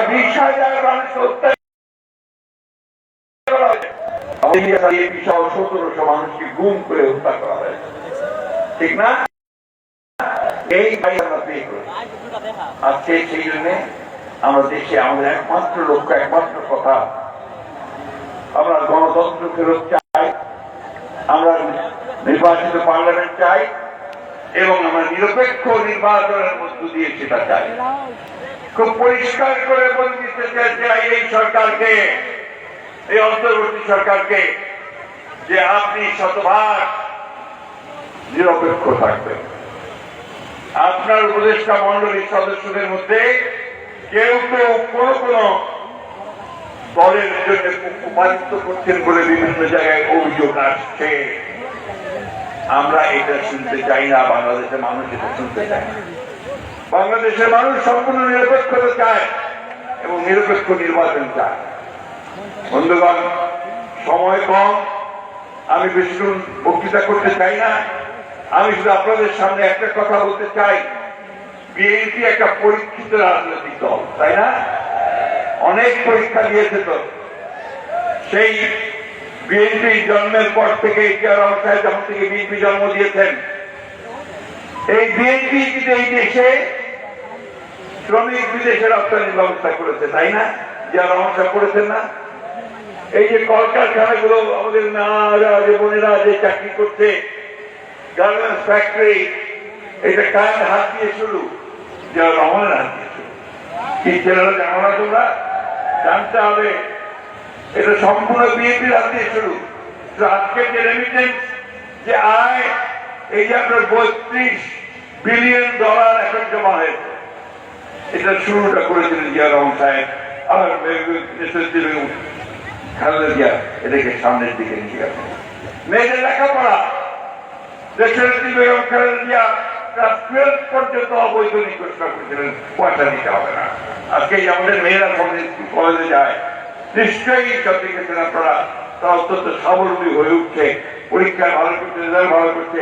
20,000 মানুষ হত্যা করা হয়েছে, 1700 মানুষকে গুম করে হত্যা করা হয়েছে, ঠিক না? এই আজকে সেই জন্য আমরা দেশে আমাদের একমাত্র লক্ষ্য, একমাত্র কথা, আমরা গণতন্ত্র ফেরত চাই, আমরা নির্বাচিত পার্লামেন্ট চাই এবং আমরা নিরপেক্ষ নির্বাচনের মধ্য দিয়ে সেটা চাই। খুব পরিষ্কার করে বলে দিতে চাই এই সরকারকে, এই অন্তর্বর্তী সরকারকে, যে আপনি শতভাগ নিরপেক্ষ থাকবেন। আপনার উপদেষ্টা মন্ডলীর সদস্যদের মধ্যে কেউ কেউ কোন কোন দলের জন্য পক্ষপাতিত্ব করছেন বলে বিভিন্ন জায়গায় অভিযোগ আসছে। আমরা এটা শুনতে চাই না, বাংলাদেশের মানুষ এটা শুনতে চায় না। বাংলাদেশের মানুষ সম্পূর্ণ নিরপেক্ষতা চায় এবং নিরপেক্ষ নির্বাচন চায়। বন্ধুগণ, সময় কম, আমি বেশি বক্তৃতা করতে চাই না। আমি শুধু আপনাদের সামনে একটা কথা বলতে চাই, বিএনপি একটা পরীক্ষিত রাজনৈতিক দল, তাই না? অনেক পরীক্ষা দিয়েছে। তো সেই বিএনপি জন্মের পর থেকে যখন থেকে বিএনপি জন্ম দিয়েছেন, এই বিএনপি কিন্তু এই দেশে শ্রমিক বিদেশে রপ্তানির ব্যবস্থা করেছে, তাই না? যারা রহস্য করেছেন না, এই যে কলকারখানাগুলো আমাদের মেয়েরা যে বোনেরা যে চাকরি করছে, গার্মেন্টস ফ্যাক্টরি, এটা কার হাত দিয়ে শুরু? যারা রহমানের হাত দিয়ে শুরু। কি ছেলেরা জানো না তোমরা? জানতে হবে, এটা সম্পূর্ণ বিএনপির হাত দিয়ে শুরু। আজকে যে রেমিটেন্স, যে আয়, এই যে আপনার $32 বিলিয়ন এখন জমা হয়েছে, এটা শুরুটা করেছিলেন জিয়া রহমান সাহেব, আর খালেদা জিয়া এটাকে সামনের দিকে নিয়ে গেছে। মেয়েদের লেখাপড়া, দেশের বেগম খালেদা জিয়া ক্লাস 12 পর্যন্ত অবৈতনিক ঘোষণা করেছিলেন, পয়সা দিতে হবে না। আজকে আমাদের মেয়েরা কলেজে যায়, নিশ্চয়ই সত্যি গেছেন আপনারা, তারা অত্যন্ত স্বাবলম্বী হয়ে উঠছে, পরীক্ষায় ভালো করছে, রেজাল্ট ভালো করছে।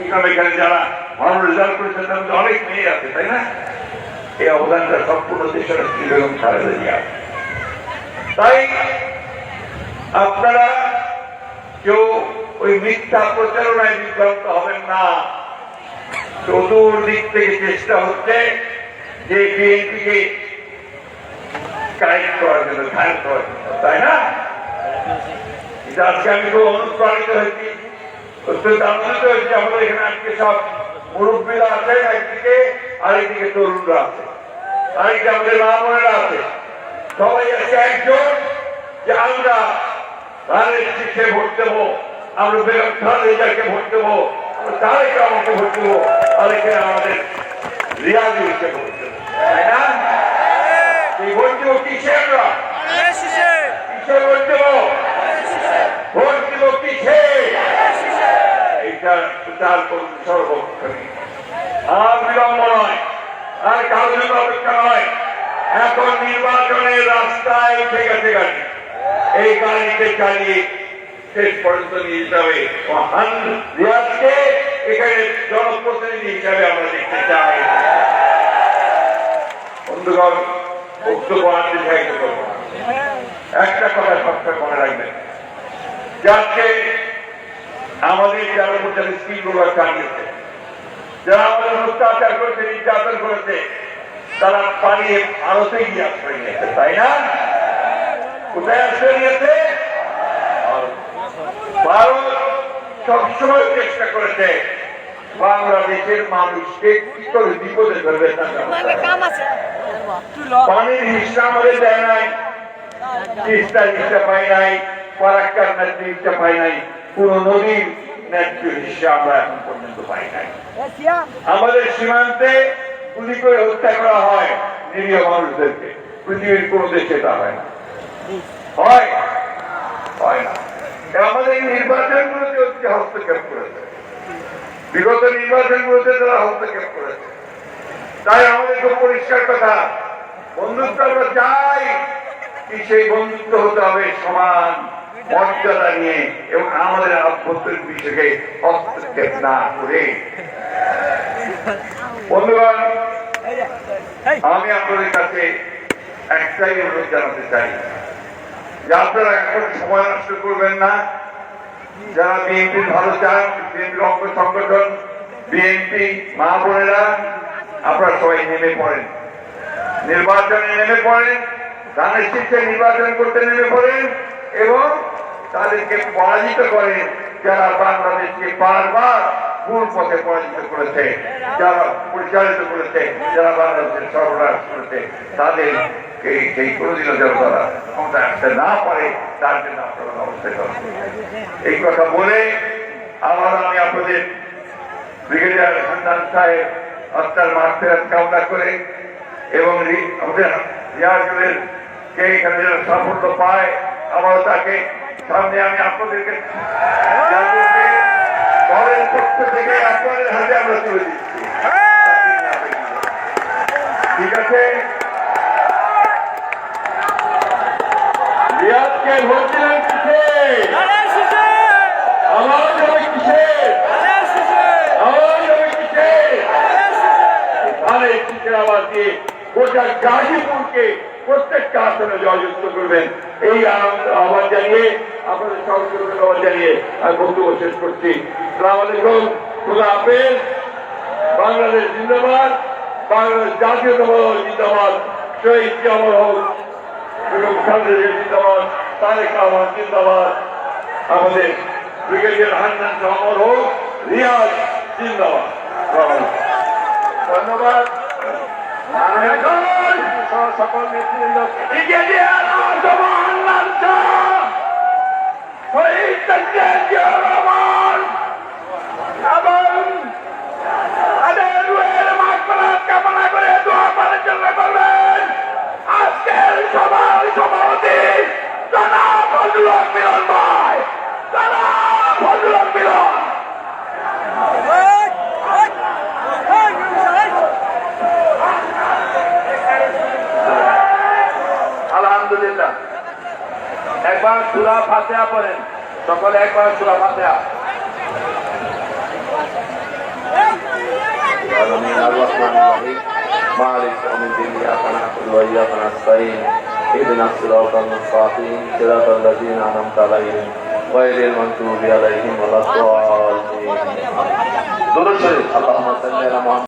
এখানে যারা ভালো রেজাল্ট করেছে তার মধ্যে অনেক মেয়ে আছে, তাই না? এই অবদানটা সম্পূর্ণ দেশের বেগম খালেদা জিয়া। তাই আপনারা কেউ ওই মিথ্যা প্রচারণায় বিভ্রান্ত হবেন না। চতুর্দিক থেকে চেষ্টা হচ্ছে যে বিএনপিকে কারেক্ট করার জন্য, ঘায়ল করার জন্য, তাই না? আজকে আমি খুব অনুপ্রাণিত হয়েছি, অত্যন্ত আনন্দিত হয়েছি। আমাদের এখানে আজকে সব মুরব্বীরা আছেন একদিকে, আরেকদিকে তরুণরা আছে, আরেকদিকে আমাদের মা বোনেরা আছে। সবাই আজকে একজন যে আমরা ধানের শীষে ভোট দেবো, আমরা বেগম খালেদাকে ভোট দেবো, আমরা তারেক রহমানকে ভোট দেবো, আরেকে আমাদের রিয়াজুলকে ভোট দেবো, তাই না? এই ভোট দেবো কিসে? আমরা কিসে ভোট দেবো? ভোট দেবো কিসে? এইটা প্রচার করুন সর্বক্ষণে। আর বিলম্ব নয়, আর কারোর জন্য অপেক্ষা নয়। এখন নির্বাচনের রাস্তায় উঠে গেছে গাড়ি, এই গাড়িতে চালিয়ে শেষ পর্যন্ত নিয়ে যেতে হবে। রিয়াজকে এখানে জনপ্রতিনিধি হিসাবে আমরা দেখতে চাই। বন্ধুগণ, বক্তব্য আর দীর্ঘায়িত করব না, একটা কথা সবসময় মনে রাখবেন, যাকে আমাদের যারা উপর স্কিলগুলো চালিয়েছে, যারা আমাদের অত্যাচার করেছে, নির্যাতন করেছে, তারা পালিয়ে ভারতে গিয়ে আশ্রয় নিয়েছে, তাই না? কোথায় আশ্রয় নিয়েছে? ভারত সবসময় চেষ্টা করেছে বাংলাদেশের মানুষকে কি করে বিপদে ধরবে, পানির হিসা আমাদের দেয় নাই, তিস্তার হিসা পাই নাই, ফারাক্কার ন্যায্য হিসা পাই নাই, কোন নদীর ন্যায্য হিসা আমরা এখন পর্যন্ত পাই নাই। আমাদের সীমান্তে গুলি করে হত্যা করা হয় নিরীহ মানুষদেরকে, পৃথিবীর কোন দেশে তা হয় না, হয় না। আমাদের নির্বাচনগুলোতে হস্তক্ষেপ করেছে, বিগত নির্বাচনগুলোতে তারা হস্তক্ষেপ করেছে। তাই আমাদের খুব পরিষ্কার কথা, বন্ধুত্ব আমরা চাই, কি সেই বন্ধুত্ব হতে হবে সমান মর্যাদা নিয়ে এবং আমাদের আভ্যন্তরীণ বিষয়কে হস্তক্ষেপ না করে। বন্ধুগণ, আমি আপনাদের কাছে একটাই অনুরোধ জানাতে চাই যে আপনারা এখন সময় নষ্ট করবেন না। যারা বিএনপি ভালো চান, বিএনপির অঙ্গ সংগঠন, বিএনপি মা বোনেরা, আপনারা সবাই নেমে পড়েন, নির্বাচনে নেমে পড়েন, ধানের শীর্ষে নির্বাচন করতে নেমে পড়েন এবং তাদেরকে পরাজিত করেন যারা বাংলাদেশকে বারবার ভুল পথে পরাজিত করেছে, যারা পরিচালিত করেছে, যারা বাংলাদেশের সর্বনাশ করেছে, তাদের এই কোনদিনও যেন তারা ক্ষমতা আসতে না পারে তার জন্য আপনারা ব্যবস্থা করেন। এই কথা বলে আবার আমি আপনাদের ব্রিগেডিয়ার হান্নান সাহেব আত্মার মাগফিরাত কামনা করে এবং আমাদের রিয়াজুলের কে এখানে যেন সাফল্য পায়, আবারও তাকে সামনে আমি আপনাদেরকে দলের পক্ষ থেকে আপনাদের হাতে আমরা তুলে দিচ্ছি। ঠিক আছে, রিয়াজকে ভোট দিলেন কিসে? আমার যাবে কিসে? আমার যাবে কিসে? ধানের শীষের আওয়াজ দিয়ে গোটা গাজীপুরকে প্রত্যেকটা আসনে জয়যুক্ত করবেন, এই আহ্বান জানিয়ে আপনাদের সহযোগিতার আহ্বান জানিয়ে আমি বক্তব্য শেষ করছি। আসসালামু আলাইকুম, খোদা হাফেজ। বাংলাদেশ জিন্দাবাদ, বাংলাদেশ জাতীয়তাবাদ জিন্দাবাদ, শহীদ জিয়াউর হক বেগম খালেদা জিন্দাবাদ, তারেক রহমান জিন্দাবাদ, আমাদের ব্রিগেডিয়ার হান্নান অমর হোক, রিয়াজ জিন্দাবাদ। ধন্যবাদ। সকল নেতৃবৃন্দ ব্রিগেডিয়ার হান্নান শহীদ জিয়াউর রহমান এবং তাদের রুহের মাগফিরাত কামনা করে দোয়া করার জন্য বলবেন আজকের সভার সভাপতি জনাব ফজলুল হক মিলন ভাই। জনাব ফজলুল হক মিলন। আলহামদুলিল্লাহ, একবার সূরা ফাতিহা পড়েন সকলে, একবার সূরা ফাতিহা। مالك يوم الدين إياك نعبد وإياك نستعين اهدنا الصراط المستقيم صراط الذين أنعمت عليهم غير المغضوب عليهم ولا الضالين. اللهم صل على محمد